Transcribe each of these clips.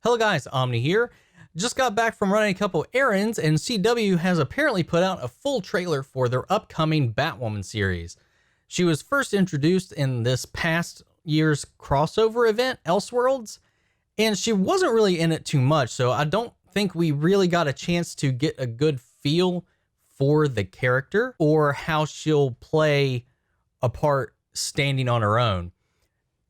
Hello guys, Omni here. Just got back from running a couple errands and CW has apparently put out a full trailer for their upcoming Batwoman series. She was first introduced in this past year's crossover event, Elseworlds, and she wasn't really in it too much, so I don't think we really got a chance to get a good feel for the character or how she'll play a part standing on her own.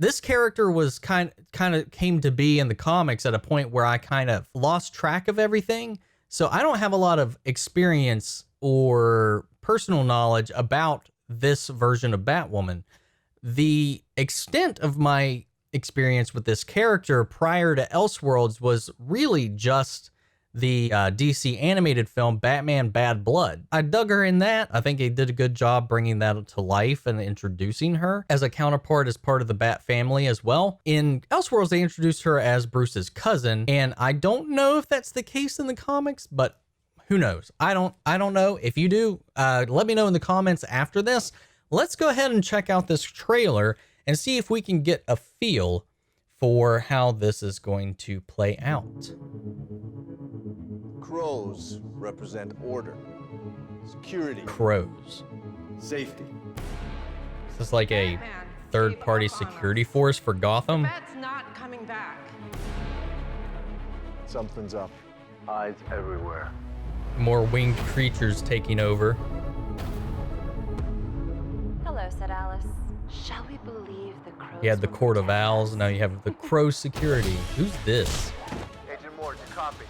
This character was kind of came to be in the comics at a point where I kind of lost track of everything. So I don't have a lot of experience or personal knowledge about this version of Batwoman. The extent of my experience with this character prior to Elseworlds was really just the DC animated film Batman Bad Blood. I dug her in that. I think they did a good job bringing that to life and introducing her as a counterpart as part of the Bat family as well. In Elseworlds, they introduced her as Bruce's cousin, and I don't know if that's the case in the comics, but who knows? I don't know. If you do, let me know in the comments after this. Let's go ahead and check out this trailer and see if we can get a feel for how this is going to play out. Crows represent order, security, Crows. safety. Is this like a third-party security force for Gotham? Bat's not coming back. Something's up. Eyes everywhere. More winged creatures taking over. Hello, said Alice. Shall we believe the crows? You had the will Court of protect Owls, us? now you have the Crow security. Who's this? Agent Moore, do you copy?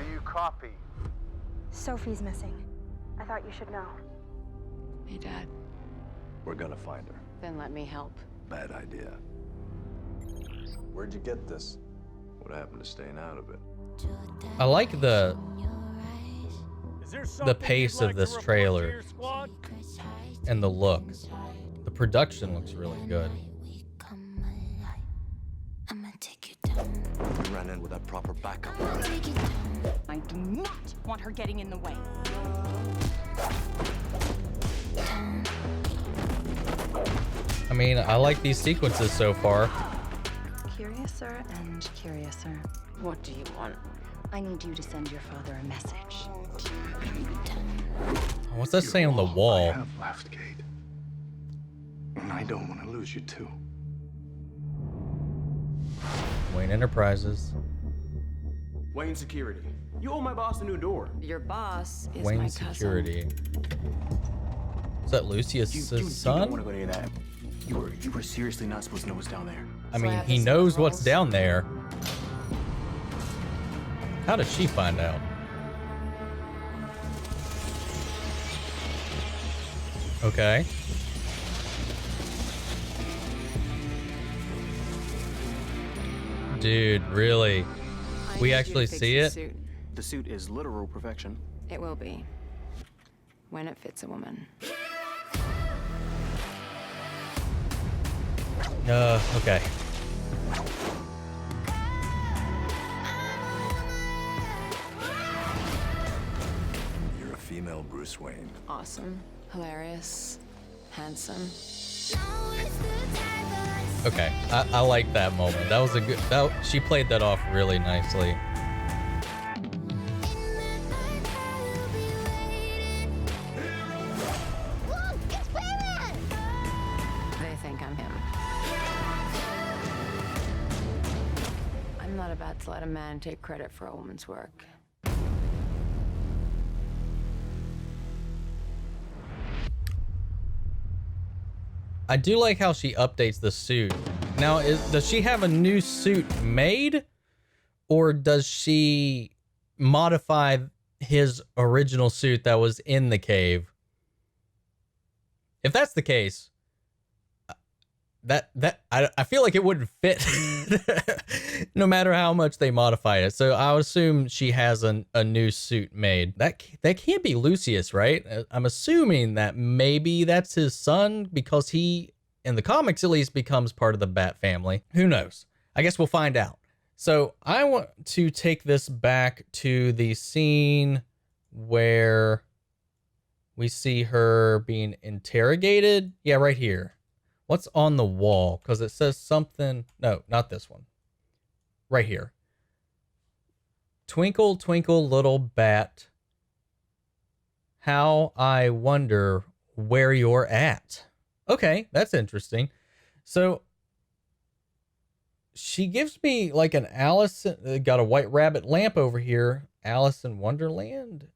Do you copy? Sophie's missing. I thought you should know. Hey, Dad. We're gonna find her. Then let me help. Bad idea. Where'd you get this? What happened to staying out of it? I like the pace of this trailer and the look. The production looks really good. We ran in without proper backup. I do not want her getting in the way. I mean, I like these sequences so far. Curiouser and curiouser. What do you want? I need you to send your father a message. What's that say on the wall? I have left, Kate. And I don't want to lose you too. Wayne Enterprises. Wayne Security. You owe my boss a new door. Your boss is Wayne my cousin. Security. Is that Lucius' You don't son? want to go to any of that. You were seriously not supposed to know what's down there. I So I mean, have he this knows in what's rolls? down there. How does she find out? Okay. Dude, really? I We need you to actually fix see the it? Suit. The suit is literal perfection. It will be. When it fits a woman. Okay. You're a female Bruce Wayne. Awesome. Hilarious. Handsome. Okay. I like that moment. That was a good, she played that off really nicely. They think I'm him. I'm not about to let a man take credit for a woman's work. I do like how she updates the suit. Now, does she have a new suit made? Or does she modify his original suit that was in the cave? If that's the case, I feel like it wouldn't fit no matter how much they modify it. So I would assume she has a new suit made. That can't be Lucius, right? I'm assuming that maybe that's his son because he, in the comics at least, becomes part of the Bat family. Who knows? I guess we'll find out. So I want to take this back to the scene where we see her being interrogated. Yeah, right here. What's on the wall? Because it says something. No, not this one. Right here. Twinkle, twinkle, little bat, how I wonder where you're at. Okay, that's interesting. So she gives me like an Alice, got a white rabbit lamp over here. Alice in Wonderland.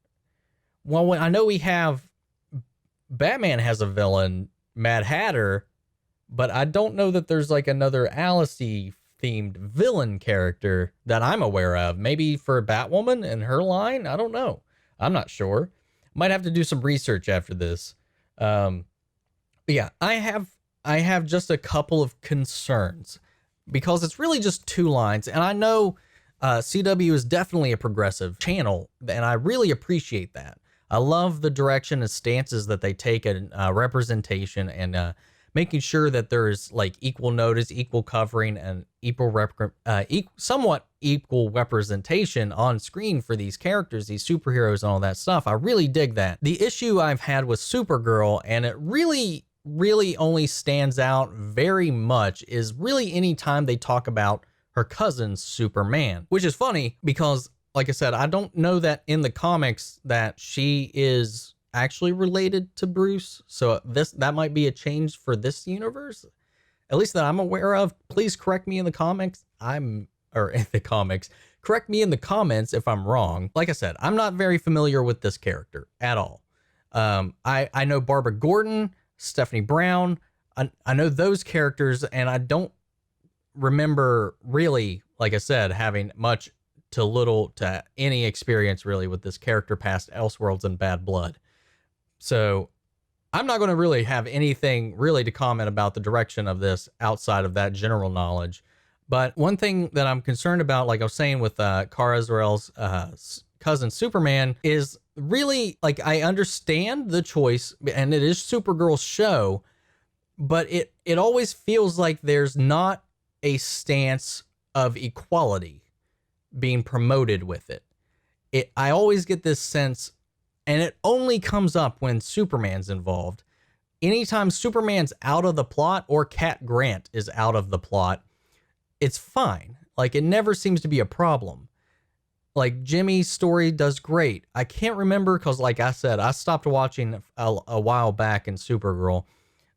Well, I know we have Batman has a villain, Mad Hatter, but I don't know that there's like another Alice-y themed villain character that I'm aware of. Maybe for Batwoman and her line. I don't know. I'm not sure. Might have to do some research after this. But yeah, I have just a couple of concerns because it's really just 2 lines. And I know CW is definitely a progressive channel, and I really appreciate that. I love the direction and stances that they take in representation and making sure that there's like equal notice, equal covering, and somewhat equal representation on screen for these characters, these superheroes, and all that stuff. I really dig that. The issue I've had with Supergirl, and it really only stands out very much, is really anytime they talk about her cousin Superman, which is funny because, like I said, I don't know that in the comics that she is actually related to Bruce. So that might be a change for this universe, at least that I'm aware of. Please correct me in the comics. Correct me in the comments if I'm wrong. Like I said, I'm not very familiar with this character at all. I know Barbara Gordon, Stephanie Brown. I know those characters, and I don't remember really, like I said, having much to little to any experience really with this character past Elseworlds and Bad Blood. So I'm not going to really have anything really to comment about the direction of this outside of that general knowledge. But one thing that I'm concerned about, like I was saying with Kara Zor-El's cousin Superman, is really, like, I understand the choice, and it is Supergirl's show, but it always feels like there's not a stance of equality being promoted with it. I always get this sense, and it only comes up when Superman's involved. Anytime Superman's out of the plot or Cat Grant is out of the plot, it's fine. Like, it never seems to be a problem. Like, Jimmy's story does great. I can't remember because, like I said, I stopped watching a while back in Supergirl.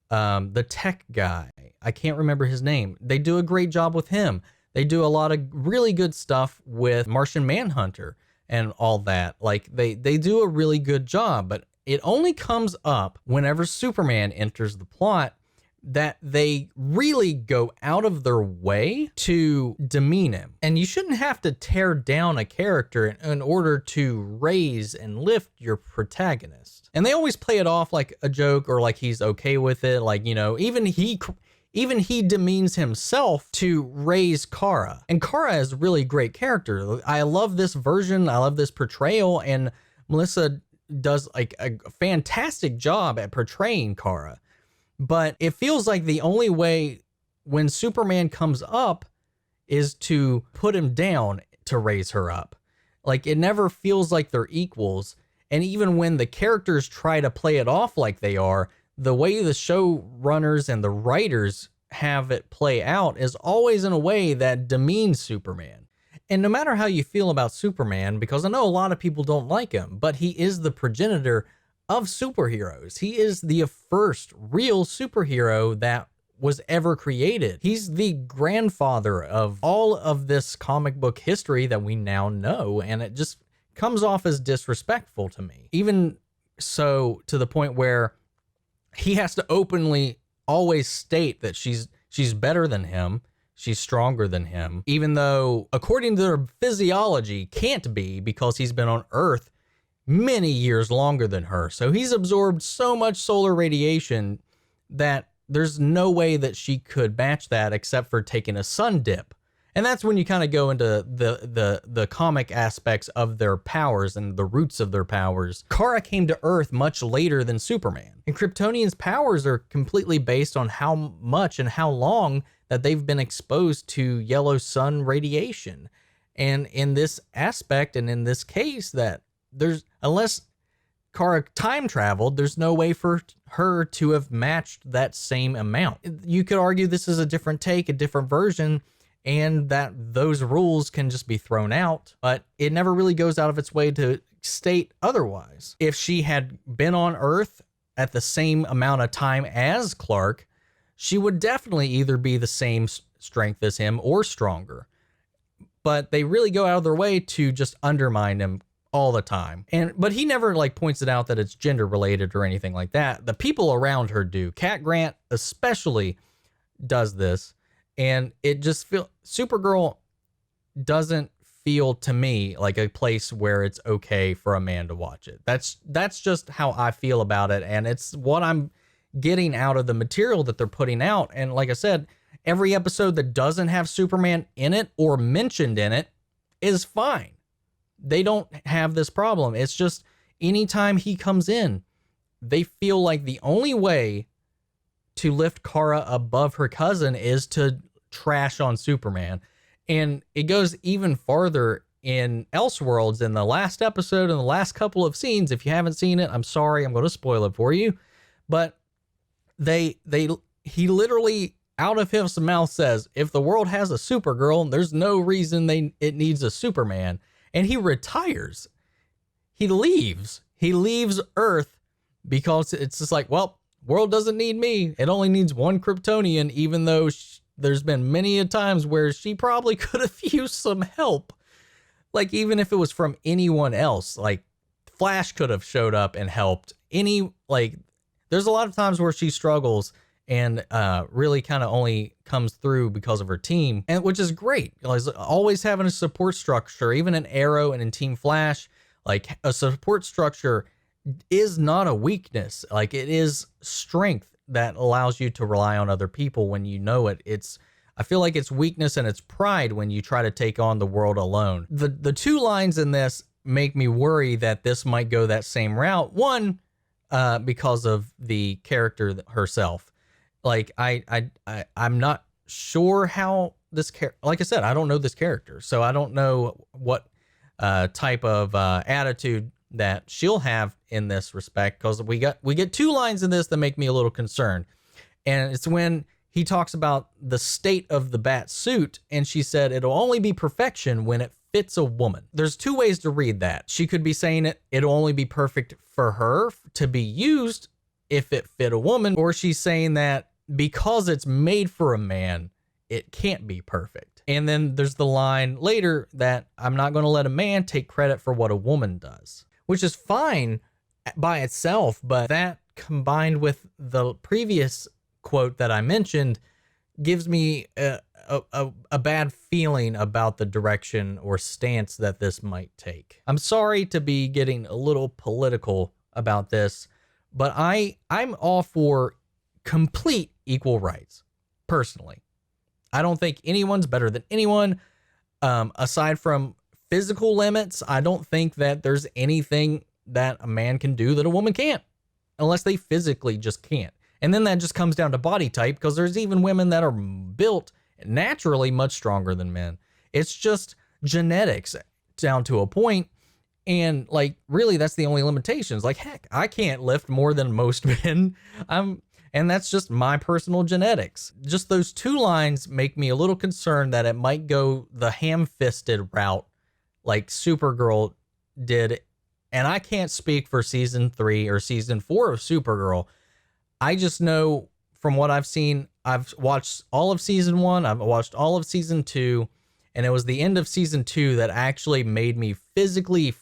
The tech guy, I can't remember his name. They do a great job with him. They do a lot of really good stuff with Martian Manhunter and all that. Like, they do a really good job, but it only comes up whenever Superman enters the plot that they really go out of their way to demean him. And you shouldn't have to tear down a character in order to raise and lift your protagonist. And they always play it off like a joke or like he's okay with it. Like, you know, even he demeans himself to raise Kara. And Kara is a really great character. I love this version. I love this portrayal. And Melissa does like a fantastic job at portraying Kara. But it feels like the only way when Superman comes up is to put him down to raise her up. Like, it never feels like they're equals. And even when the characters try to play it off like they are, the way the showrunners and the writers have it play out is always in a way that demeans Superman. And no matter how you feel about Superman, because I know a lot of people don't like him, but he is the progenitor of superheroes. He is the first real superhero that was ever created. He's the grandfather of all of this comic book history that we now know, and it just comes off as disrespectful to me. Even so, to the point where he has to openly always state that she's better than him, she's stronger than him, even though, according to their physiology, can't be, because he's been on Earth many years longer than her. So he's absorbed so much solar radiation that there's no way that she could match that except for taking a sun dip. And that's when you kind of go into the comic aspects of their powers and the roots of their powers. Kara came to Earth much later than Superman. And Kryptonians' powers are completely based on how much and how long that they've been exposed to yellow sun radiation. And in this aspect, and in this case, that unless Kara time traveled, there's no way for her to have matched that same amount. You could argue this is a different take, a different version, and that those rules can just be thrown out, but it never really goes out of its way to state otherwise. If she had been on Earth at the same amount of time as Clark, she would definitely either be the same strength as him or stronger. But they really go out of their way to just undermine him all the time. But he never like points it out that it's gender related or anything like that. The people around her do. Cat Grant especially does this, and it just Supergirl doesn't feel to me like a place where it's okay for a man to watch it. That's just how I feel about it, and it's what I'm getting out of the material that they're putting out. And like I said, every episode that doesn't have Superman in it or mentioned in it is fine. They don't have this problem. It's just anytime he comes in, they feel like the only way to lift Kara above her cousin is to trash on Superman. And it goes even farther in Elseworlds in the last episode and the last couple of scenes. If you haven't seen it, I'm sorry, I'm going to spoil it for you. But he literally out of his mouth says, if the world has a Supergirl, there's no reason it needs a Superman. And he retires. He leaves Earth because it's just like, well, world doesn't need me. It only needs one Kryptonian, even though there's been many a times where she probably could have used some help. Like, even if it was from anyone else, like Flash could have showed up and helped. There's a lot of times where she struggles and really kind of only comes through because of her team, and which is great. Like, always having a support structure, even in Arrow and in Team Flash, like a support structure is not a weakness. Like, it is strength that allows you to rely on other people when you know it. I feel like it's weakness and it's pride when you try to take on the world alone. The two lines in this make me worry that this might go that same route. One, because of the character herself. Like, I'm not sure how this like I said, I don't know this character, so I don't know what type of attitude that she'll have in this respect, because we get two lines in this that make me a little concerned. And it's when he talks about the state of the bat suit, and she said it'll only be perfection when it fits a woman. There's two ways to read that. She could be saying it'll only be perfect for her to be used if it fit a woman, or she's saying that because it's made for a man, it can't be perfect. And then there's the line later that I'm not going to let a man take credit for what a woman does, which is fine by itself, but that combined with the previous quote that I mentioned gives me a bad feeling about the direction or stance that this might take. I'm sorry to be getting a little political about this, but I'm all for complete equal rights, personally. I don't think anyone's better than anyone. Aside from physical limits, I don't think that there's anything that a man can do that a woman can't, unless they physically just can't. And then that just comes down to body type, because there's even women that are built naturally much stronger than men. It's just genetics down to a point. And like, really, that's the only limitations. Like, heck, I can't lift more than most men. And that's just my personal genetics. Just those two lines make me a little concerned that it might go the ham-fisted route like Supergirl did. And I can't speak for season 3 or season 4 of Supergirl. I just know from what I've seen, I've watched all of season 1, I've watched all of season 2, and it was the end of season 2 that actually made me physically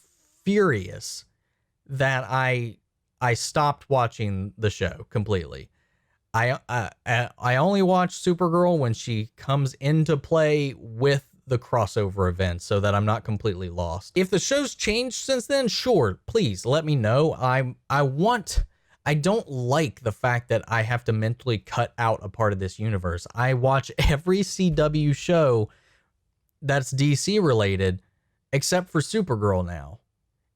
furious that I stopped watching the show completely. I only watch Supergirl when she comes into play with the crossover events, so that I'm not completely lost. If the show's changed since then, sure, please let me know. I don't like the fact that I have to mentally cut out a part of this universe. I watch every CW show that's DC related, except for Supergirl now.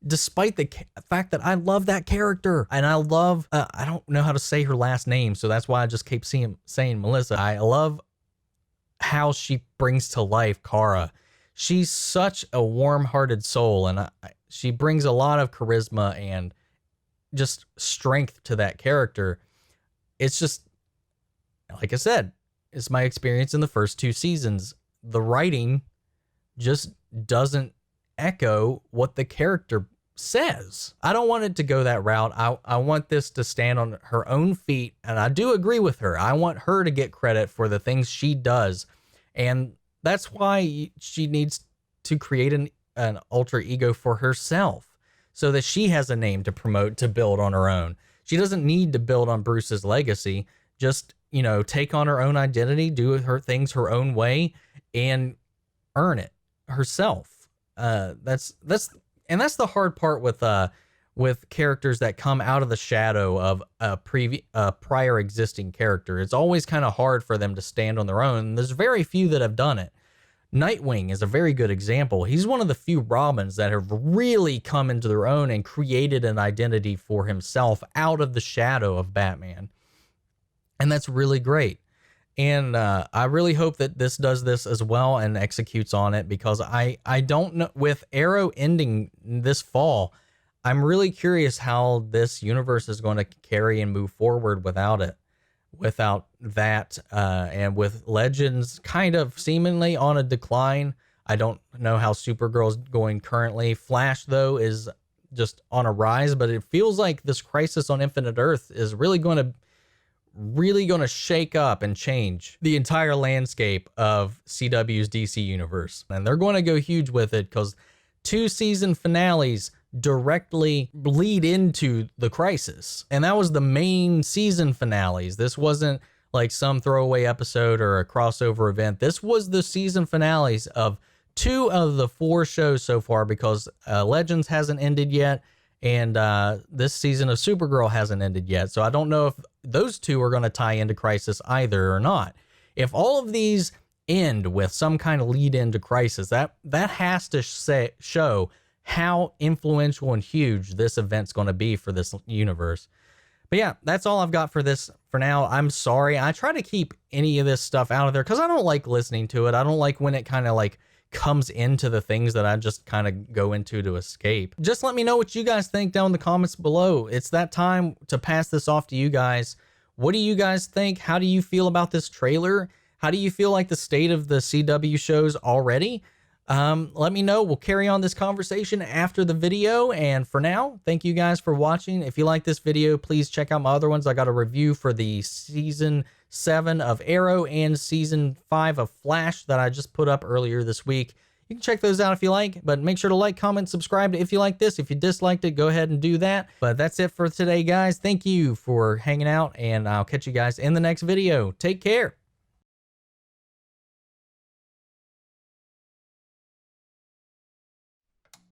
Despite the fact that I love that character, and I love, I don't know how to say her last name, so that's why I just keep saying Melissa. I love how she brings to life Kara. She's such a warm-hearted soul, and she brings a lot of charisma and just strength to that character. It's just, like I said, it's my experience in the first 2 seasons the writing just doesn't echo what the character says. I don't want it to go that route. I want this to stand on her own feet, and I do agree with her. I want her to get credit for the things she does, and that's why she needs to create an alter ego for herself so that she has a name to promote, to build on her own. She doesn't need to build on Bruce's legacy. Just, you know, take on her own identity, do her things her own way, and earn it herself. That's the hard part with characters that come out of the shadow of a prior existing character. It's always kind of hard for them to stand on their own. There's very few that have done it. Nightwing is a very good example. He's one of the few Robins that have really come into their own and created an identity for himself out of the shadow of Batman. And that's really great. And I really hope that this does this as well and executes on it, because I don't know, with Arrow ending this fall, I'm really curious how this universe is going to carry and move forward without it. Without that, and with Legends kind of seemingly on a decline. I don't know how Supergirl's going currently. Flash, though, is just on a rise, but it feels like this Crisis on Infinite Earth is really going to shake up and change the entire landscape of CW's DC universe. And they're going to go huge with it, because 2 season finales directly lead into the Crisis, and that was the main season finales. This wasn't like some throwaway episode or a crossover event. This was the season finales of 2 of the 4 shows so far, because Legends hasn't ended yet, and this season of Supergirl hasn't ended yet. So I don't know if those 2 are going to tie into Crisis either or not. If all of these end with some kind of lead into Crisis, that has to show how influential and huge this event's going to be for this universe. But yeah, that's all I've got for this for now. I'm sorry. I try to keep any of this stuff out of there because I don't like listening to it. I don't like when it kind of like comes into the things that I just kind of go into to escape. Just let me know what you guys think down in the comments below. It's that time to pass this off to you guys. What do you guys think? How do you feel about this trailer? How do you feel like the state of the CW shows already? Let me know. We'll carry on this conversation after the video. And for now, thank you guys for watching. If you like this video, please check out my other ones. I got a review for the season 7 of Arrow and season 5 of Flash that I just put up earlier this week. You can check those out if you like, but make sure to like, comment, subscribe if you like this. If you disliked it, go ahead and do that. But that's it for today, guys. Thank you for hanging out, and I'll catch you guys in the next video. Take care.